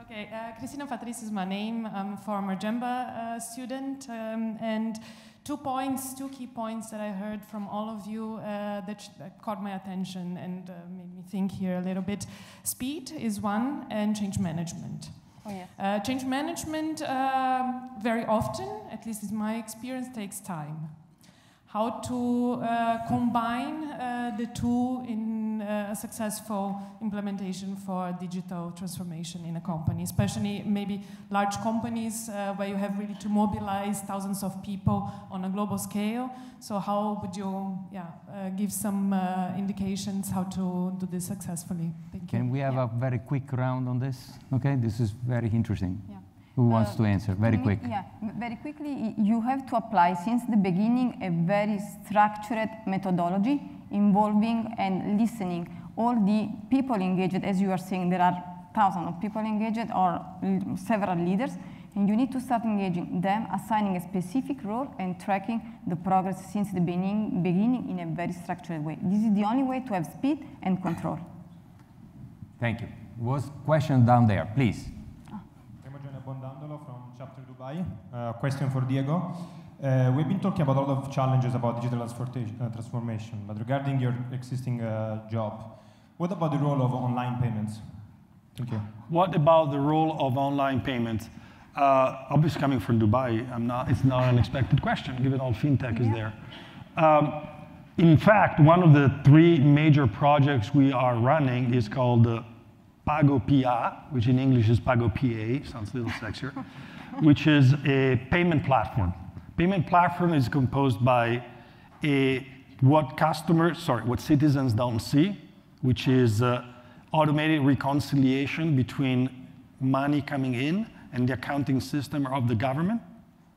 Okay, Cristina Patrice is my name. I'm a former GEMBA student, and 2 key points that I heard from all of you that caught my attention and made me think here a little bit. Speed is one, and change management. Oh, yes. Change management very often, at least in my experience, takes time. How to combine the two in a successful implementation for digital transformation in a company, especially maybe large companies where you have really to mobilize thousands of people on a global scale. So how would you give some indications how to do this successfully? Thank you. Can we have a very quick round on this? Okay, this is very interesting. Yeah. Who wants to answer? Very quick. Yeah, very quickly, you have to apply since the beginning a very structured methodology involving and listening all the people engaged. As you are saying, there are thousands of people engaged or several leaders, and you need to start engaging them, assigning a specific role and tracking the progress since the beginning in a very structured way. This is the only way to have speed and control. Thank you. Was question down there, please. From Chapter Dubai. Question for Diego. We've been talking about a lot of challenges about digital transformation, but regarding your existing job, what about the role of online payments? Thank you. What about the role of online payments? Obviously, coming from Dubai, it's not an unexpected question, given all fintech is there. In fact, one of the 3 major projects we are running is called Pago PA, which in English is Pago PA, sounds a little sexier, which is a payment platform. Payment platform is composed by what citizens don't see, which is automated reconciliation between money coming in and the accounting system of the government,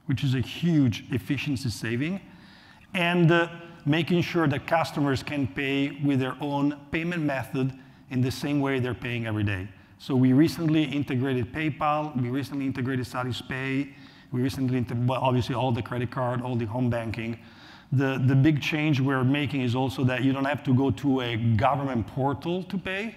which is a huge efficiency saving, and making sure that customers can pay with their own payment method in the same way they're paying every day. So we recently integrated PayPal, we recently integrated SatisPay, we recently, obviously all the credit card, all the home banking. The big change we're making is also that you don't have to go to a government portal to pay,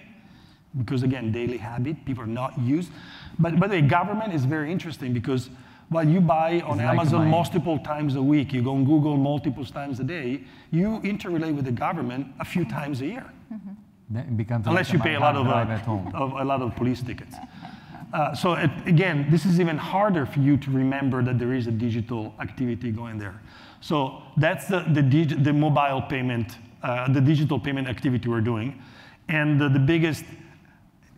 because again, daily habit, people are not used. But by the way, government is very interesting because while you buy on Amazon multiple times a week, you go on Google multiple times a day, you interrelate with the government a few times a year. Mm-hmm. Unless you pay a lot of police tickets. So again, this is even harder for you to remember that there is a digital activity going there. So that's the mobile payment, the digital payment activity we're doing. And the biggest,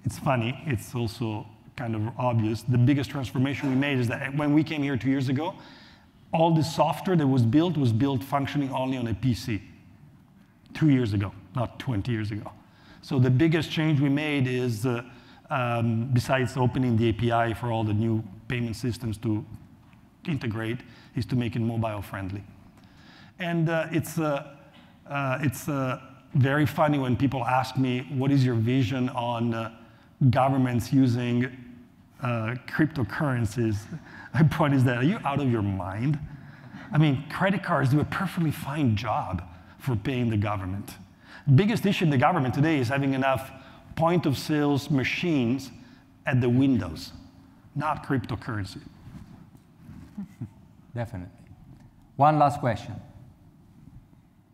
it's funny, it's also kind of obvious, the biggest transformation we made is that when we came here 2 years ago, all the software that was built functioning only on a PC. 2 years ago, not 20 years ago. So the biggest change we made is, besides opening the API for all the new payment systems to integrate, is to make it mobile friendly. And it's very funny when people ask me, what is your vision on governments using cryptocurrencies. My point is that, are you out of your mind? I mean, credit cards do a perfectly fine job for paying the government. Biggest issue in the government today is having enough point of sales machines at the windows, not cryptocurrency. Definitely. One last question.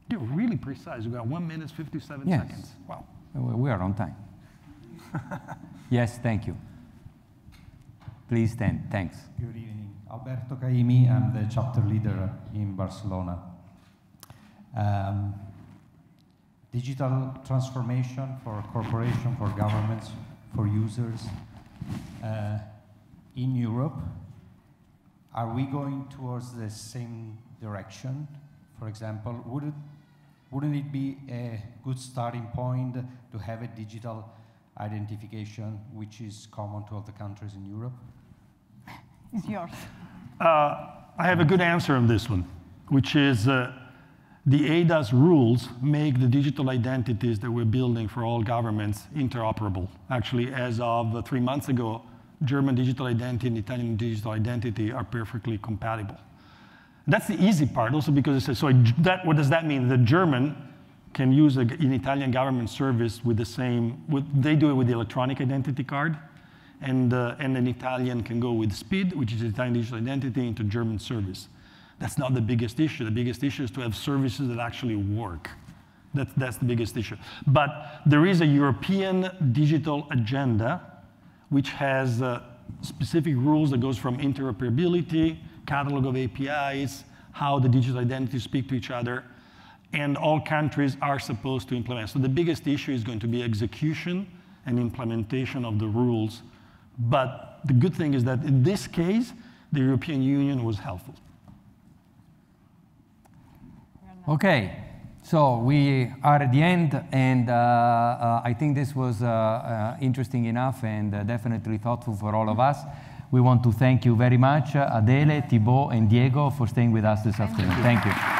You're really precise. You got 1 minute, 57 seconds. Wow. We are on time. Yes, thank you. Please stand. Thanks. Good evening. Alberto Caimi, I'm the chapter leader in Barcelona. Digital transformation for corporations, for governments, for users. In Europe, are we going towards the same direction? For example, wouldn't it be a good starting point to have a digital identification which is common to all the countries in Europe? It's yours. I have a good answer on this one, which is the ADAS rules make the digital identities that we're building for all governments interoperable. Actually, as of 3 months ago, German digital identity and Italian digital identity are perfectly compatible. That's the easy part, also because it says, so what does that mean? The German can use an Italian government service with the same, they do it with the electronic identity card, and an Italian can go with SPID, which is Italian digital identity, into German service. That's not the biggest issue. The biggest issue is to have services that actually work. That's the biggest issue. But there is a European digital agenda which has specific rules that goes from interoperability, catalog of APIs, how the digital identities speak to each other, and all countries are supposed to implement. So the biggest issue is going to be execution and implementation of the rules. But the good thing is that in this case, the European Union was helpful. Okay, so we are at the end, and I think this was interesting enough and definitely thoughtful for all of us. We want to thank you very much, Adele, Thibaud, and Diego, for staying with us this afternoon. Thank you.